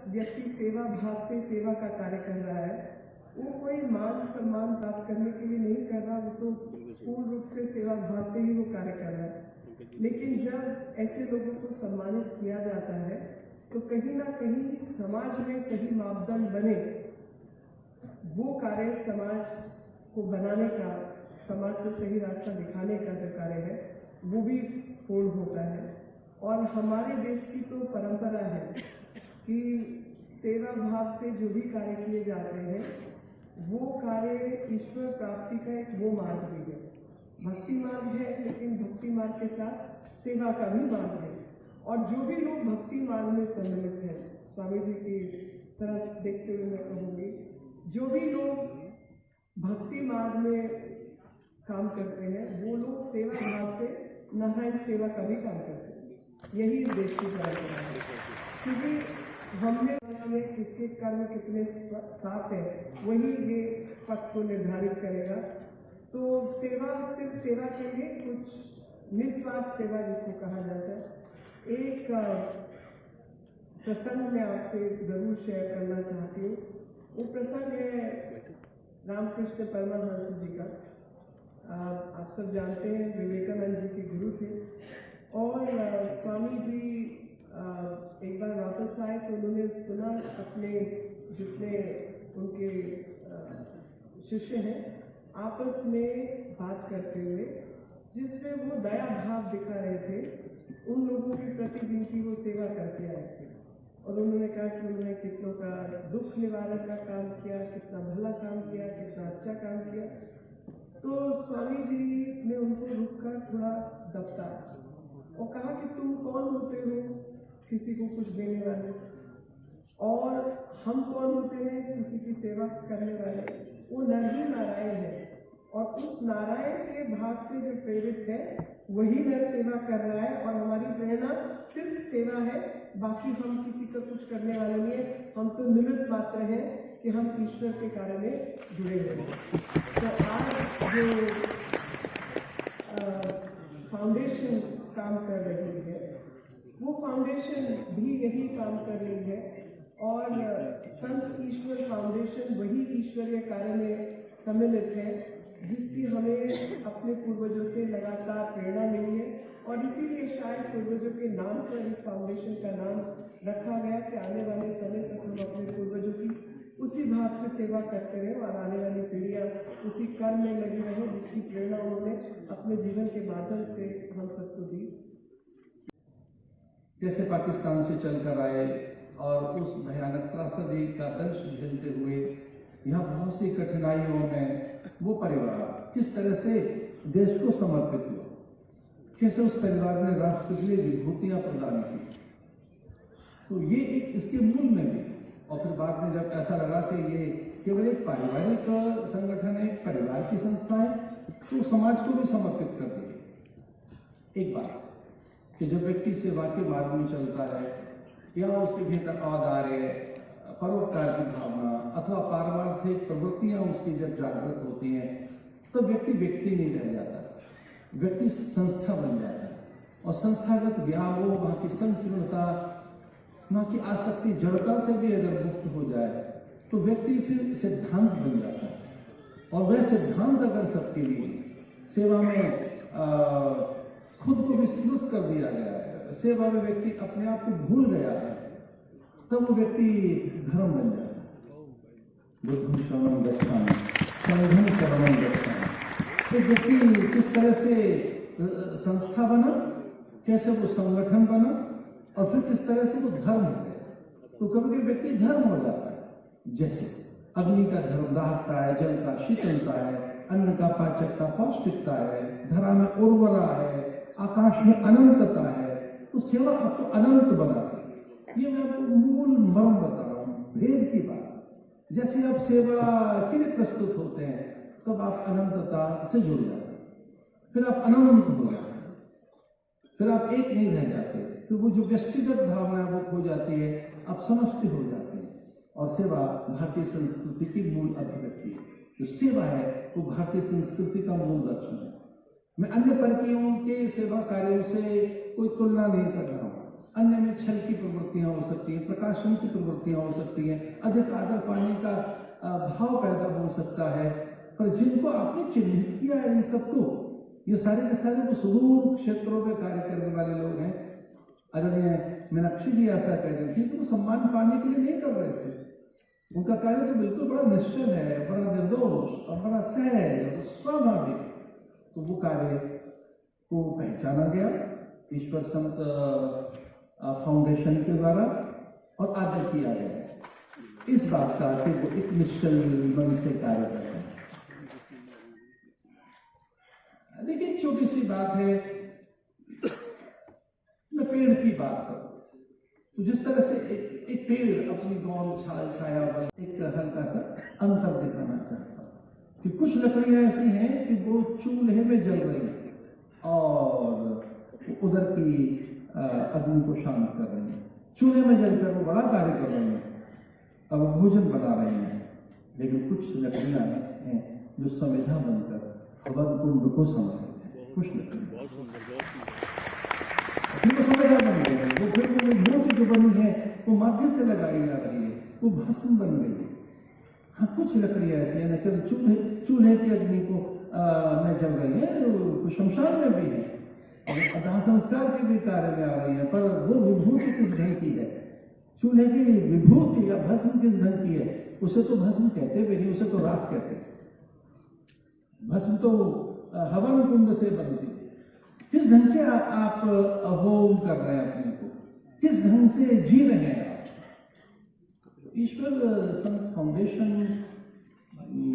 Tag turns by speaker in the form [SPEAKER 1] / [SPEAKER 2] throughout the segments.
[SPEAKER 1] व्यक्ति सेवा भाव से सेवा का कार्य कर रहा है, वो कोई मान सम्मान प्राप्त करने के लिए नहीं कर रहा, वो तो पूर्ण रूप से सेवा भाव से ही वो कार्य कर रहा है। लेकिन जब ऐसे लोगों को सम्मानित किया जाता है तो कहीं ना कहीं समाज में सही मापदंड बने, वो कार्य समाज को बनाने का, समाज को सही रास्ता दिखाने का जो कार्य है वो भी पूर्ण होता है। और हमारे देश की तो परंपरा है कि सेवा भाव से जो भी कार्य किए जाते हैं वो कार्य ईश्वर प्राप्ति का एक वो मार्ग भी है, भक्ति मार्ग है, लेकिन भक्ति मार्ग के साथ सेवा का भी मार्ग है। और जो भी लोग भक्ति मार्ग में सम्मिलित हैं, स्वामी जी की तरफ देखते हुए मैं कहूँगी, जो भी लोग भक्ति मार्ग में काम करते हैं वो लोग सेवा भाव से नारायण सेवा का भी काम करते हैं। यही इस देश की परंपरा है, क्योंकि हमने किसके कर्म कितने साफ है वही ये पथ को निर्धारित करेगा। तो सेवा सिर्फ सेवा के लिए कुछ निस्वार्थ सेवा जिसको कहा जाता है। एक प्रसंग मैं आपसे जरूर शेयर करना चाहती हूँ। वो प्रसंग है रामकृष्ण परमहंस जी का। आप सब जानते हैं विवेकानंद जी के गुरु थे, और स्वामी जी एक बार वापस आए तो उन्होंने सुना अपने जितने उनके शिष्य हैं आपस में बात करते हुए, जिसमें वो दया भाव दिखा रहे थे उन लोगों के प्रति जिनकी वो सेवा करते आए थे। और उन्होंने कहा कि उन्होंने कितनों का दुख निवारण का काम किया, कितना भला काम किया, कितना अच्छा काम किया। तो स्वामी जी ने उनको रुककर थोड़ा दबता और कहा कि तुम कौन होते हो किसी को कुछ देने वाले, और हम कौन होते हैं किसी की सेवा करने वाले। वो नर ही नारायण है, और उस नारायण के भाव से जो प्रेरित है वही नर सेवा कर रहा है, और हमारी प्रेरणा सिर्फ सेवा है, बाकी हम किसी का कुछ करने वाले नहीं है। हम तो निमित्त मात्र हैं कि हम ईश्वर के कार्य में जुड़े हुए हैं। तो आज जो फाउंडेशन काम कर रही है वो फाउंडेशन भी यही काम कर रही है, और संत ईश्वर फाउंडेशन वही ईश्वरीय कार्य में सम्मिलित है जिसकी हमें अपने पूर्वजों से लगातार प्रेरणा मिली है। और इसीलिए शायद पूर्वजों के नाम पर इस फाउंडेशन का नाम रखा गया कि आने वाले समय तक हम अपने पूर्वजों की उसी भाव से सेवा करते रहे और आने वाली पीढ़ियां उसी कर्म में लगी रहे जिसकी प्रेरणा उन्होंने अपने जीवन के माध्यम से हम सबको दी।
[SPEAKER 2] कैसे पाकिस्तान से चलकर आए और उस भयानक त्रासदी का दर्श झेलते हुए यहाँ बहुत सी कठिनाइयों में वो परिवार किस तरह से देश को समर्पित हुआ, कैसे उस परिवार ने राष्ट्र के लिए विभूतियां प्रदान की। तो ये एक इसके मूल में भी, और फिर बाद में जब ऐसा लगा कि ये केवल एक पारिवारिक संगठन है, परिवार की संस्था है, तो समाज को भी समर्पित कर दी। एक बात कि जब व्यक्ति सेवा के मार्ग में चलता है या उसके भीतर औदार्य, परोपकार की भावना अथवा पारमार्थिक प्रवृत्तियां उसकी जब जागृत होती हैं, तो व्यक्ति व्यक्ति नहीं रह जाता, व्यक्ति संस्था बन जाता है। और संस्थागत व्यामोह, वहां की संकीर्णता, वहां की आसक्ति, जड़ता से भी अगर मुक्त हो जाए तो व्यक्ति फिर सिद्धांत बन जाता है। और वह सिद्धांत अगर सबके लिए सेवा में खुद को विस्मृत कर दिया गया है, सेवा में व्यक्ति अपने आप को भूल गया है, तब वो व्यक्ति धर्म बन जाता है। बुद्धं शरणं गच्छामि, संघं शरणं गच्छामि। तो व्यक्ति किस तरह से संस्था बना, कैसे वो संगठन बना, और फिर किस तरह से वो धर्म हो गया। तो कभी कभी व्यक्ति धर्म हो जाता है, जैसे अग्नि का धर्म दाहकता है, जल का शीतलता है, अन्न का पाचकता पौष्टिकता है, धरा में उर्वरा है, आकाश में अनंतता है। तो सेवा आपको अनंत बनाती है। ये मैं आपको मूल मर्म बता रहा हूँ, भेद की बात। जैसे आप सेवा के लिए प्रस्तुत होते हैं तब आप अनंतता से जुड़ जाते हैं, फिर आप अनंत हो जाते हैं, फिर आप एक नहीं रह जाते, फिर वो जो व्यक्तिगत भावना है वो खो जाती है, आप समष्टि हो जाते हैं। और सेवा भारतीय संस्कृति की मूल अभिव्यक्ति है। जो सेवा है वो भारतीय संस्कृति का मूल लक्षण है। मैं अन्य परकीयों के सेवा कार्यों से कोई तुलना नहीं कर रहा हूँ, अन्य में छल की प्रवृत्तियां हो सकती हैं, प्रकाशन की प्रवृत्तियां हो सकती हैं, अधिक आदर पाने का भाव पैदा हो सकता है। पर जिनको आपने चिन्हित किया है इन सबको, ये सारे के सारे वो सुदूर क्षेत्रों में कार्य करने वाले लोग हैं। आदरणीय मीनाक्षी जी ऐसा कह रही थी तो वो सम्मान पाने के लिए नहीं कर रहे थे। उनका कार्य तो बिल्कुल बड़ा निश्चल है, बड़ा निर्दोष और बड़ा सहज और स्वाभाविक। तो वो कार्य को पहचाना गया ईश्वर संत फाउंडेशन के द्वारा और आदर किया गया इस बात का कि वो एक निश्चल मन से कार्य कर रहे हैं। देखिए छोटी सी बात है, मैं पेड़ की बात करूं तो जिस तरह से एक पेड़ अपनी गौन छाल छाया पर एक हल्का सा अंतर दिखाना चाहता है कि कुछ लकड़ियां ऐसी हैं कि वो चूल्हे में जल रही हैं और उधर की अग्नि को शांत कर रही हैं। चूल्हे में जलकर वो बड़ा कार्य कर रही हैं, अब वो भोजन बना रही हैं। लेकिन कुछ लकड़ियां हैं जो संविधा बनकर हवन कुंड को समर्पित है। कुछ लकड़ियां फिर वो संविधा बन गई है, वो फिर वो मूर्ति जो बनी है वो माथे से लगाई जा रही है, वो भस्म बन गई है। हाँ, कुछ लकड़ियां ऐसी हैं न केवल चूल्हे की अग्नि को में जल रही है, वो शमशान में भी है और दाह संस्कार के भी कार्य में आ रही है। पर वो विभूति किस ढंग की है, चूल्हे की विभूति या भस्म किस ढंग की है, उसे तो भस्म कहते भी नहीं, उसे तो राख कहते हैं। भस्म तो हवन कुंड से बनती है। किस ढंग से आप होम कर रहे हैं अपने को, किस ढंग से जी रहे हैं आप। ईश्वर संत फाउंडेशन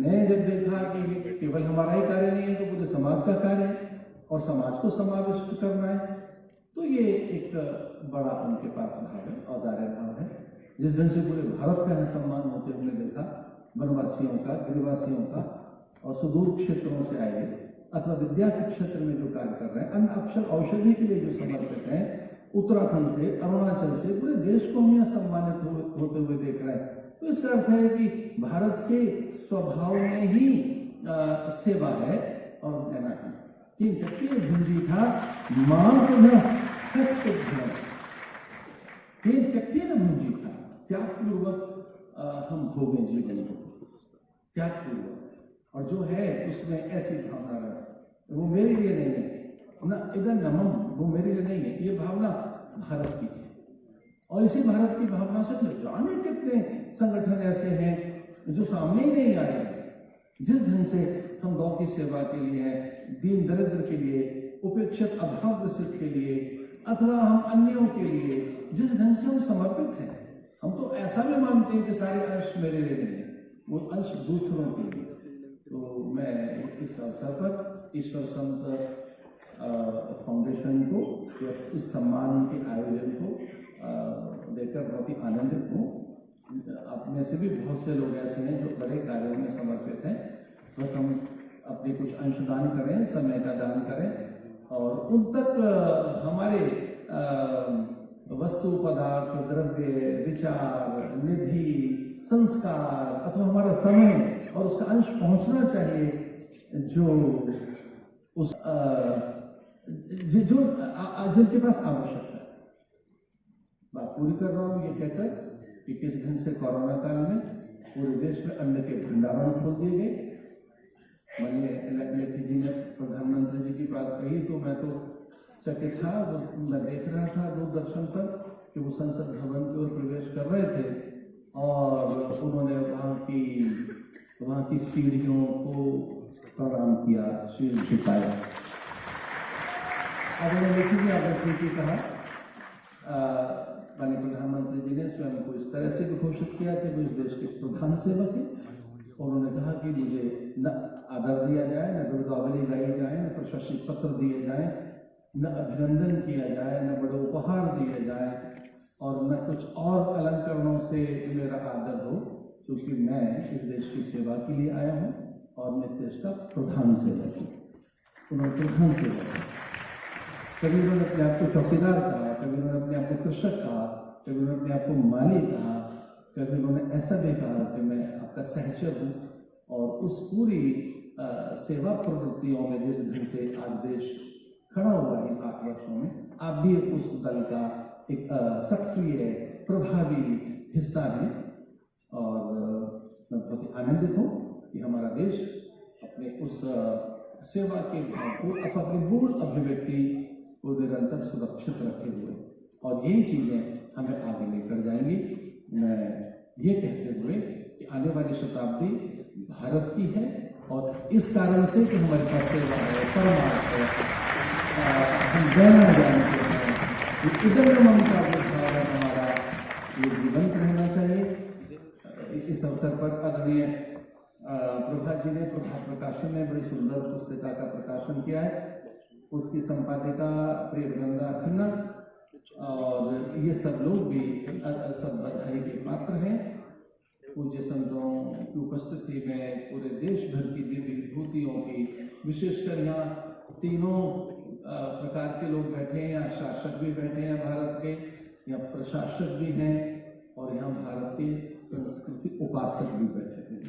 [SPEAKER 2] ने जब देखा कि केवल हमारा ही कार्य नहीं है तो पूरे समाज का कार्य है और समाज को समाविष्ट करना है, तो ये एक बड़ा उनके पास भाव है, औदार्य भाव है। जिस ढंग से पूरे भारत का सम्मान होते हुए देखा, वनवासियों का, गिरिवासियों का और सुदूर क्षेत्रों से आए अथवा विद्या के क्षेत्र में जो कार्य कर रहे हैं, अन्य अक्षर औषधि के लिए जो समर्पित हैं, उत्तराखंड से, अरुणाचल से, पूरे देश को हम यहाँ सम्मानित होते हुए देख रहे हैं। तो इसका अर्थ है कि भारत के स्वभाव में ही सेवा है और देना है। तीन चक्की भुंजी था मां तीन चक्की न भुंजी था, त्यागपूर्वक हम भोगें जीवन को, त्यागपूर्वक। और जो है उसमें ऐसी भावना रहे, वो मेरे लिए नहीं है ना, इधर नमम, वो मेरे लिए नहीं है, ये भावना भारत की है। और इसी भारत की भावना से जाने कितने संगठन ऐसे हैं जो सामने ही नहीं आए। जिस ढंग से हम गौ की सेवा के लिए है, दीन दरिद्र के लिए, उपेक्षित अभाव ग्रसित के लिए अथवा हम अन्यों के लिए जिस ढंग से हम समर्पित हैं, हम तो ऐसा भी मानते हैं कि सारे अंश मेरे लिए नहीं है, वो अंश दूसरों के लिए। तो मैं इस अवसर पर ईश्वर संत फाउंडेशन को इस सम्मान के आयोजन को देखकर बहुत ही आनंदित हूँ। आप में से भी बहुत से लोग ऐसे हैं जो बड़े कार्यों में समर्पित हैं। बस हम अपने कुछ अंशदान करें, समय का दान करें और उन तक हमारे वस्तु, पदार्थ, द्रव्य, विचार, निधि, संस्कार अथवा हमारा समय और उसका अंश पहुंचना चाहिए जो उस जिनके पास आवश्यकता है। बात पूरी कर रहा हूँ ये कहकर कि किस ढंग से कोरोना काल में पूरे देश में अन्न के भंडारण खोल दिए गए। लेखी जी ने प्रधानमंत्री जी की बात कही तो मैं तो चकित था। मैं देख रहा था दूरदर्शन पर कि वो संसद भवन की ओर प्रवेश कर रहे थे और उन्होंने वहाँ की सीढ़ियों को प्रणाम किया, शीश झुकाया। अब उन्होंने लेखी जी आदर्श जी कहा, माननीय प्रधानमंत्री जी ने स्वयं को इस तरह से घोषित किया कि वो इस देश के प्रधान सेवक हैं। उन्होंने कहा कि मुझे न आदर दिया जाए, न गुरगावली गाई जाए, न प्रशस्ति पत्र दिए जाए, न अभिनंदन किया जाए, न बड़े उपहार दिए जाए और न कुछ और अलंकरणों से मेरा आदर हो, क्योंकि मैं इस देश की सेवा के लिए आया हूँ और मैं इस देश का प्रधान सेवक हूँ। उन्होंने प्रधान सेवक है। कभी उन्होंने अपने आप को चौकीदार कहा, कभी उन्होंने अपने आप को कृषक कहा, कभी उन्होंने अपने आप को माली कहा, कभी उन्होंने ऐसा भी कहा कि मैं आपका सहचर हूँ। और उस पूरी सेवा प्रवृत्तियों में जिस ढंग से आज देश खड़ा हुआ है 8 वर्षों में, आप भी उस दल का एक सक्रिय प्रभावी हिस्सा हैं और मैं बहुत ही आनंदित हूँ कि हमारा देश अपने उस सेवा के भाव को अपनी मूल अभिव्यक्ति को निरंतर सुरक्षित रखे हुए और यही चीजें हमें आगे लेकर जाएंगी। मैं ये कहते हुए कि आने वाली शताब्दी भारत की है और इस कारण से कि हमारे पास सेवा है, परमार्थ है, हम जाना जानते हैं, उदर ममता के भाव हमारा ये जीवंत रहना चाहिए। इस अवसर पर आदरणीय प्रभा जी ने, प्रभा प्रकाशन ने बड़ी सुंदर पुस्तिका का प्रकाशन किया है। उसकी संपादिका प्रिय वृंदा खन्ना और ये सब लोग भी सब बधाई के पात्र हैं। पूज्य संतों की उपस्थिति में पूरे देश भर की दिव्य विभूतियों की, विशेषकर यहाँ तीनों प्रकार के लोग बैठे हैं। यहाँ शासक भी बैठे हैं भारत के, यहाँ प्रशासक भी हैं और यहाँ भारत के संस्कृति उपासक भी बैठे हैं।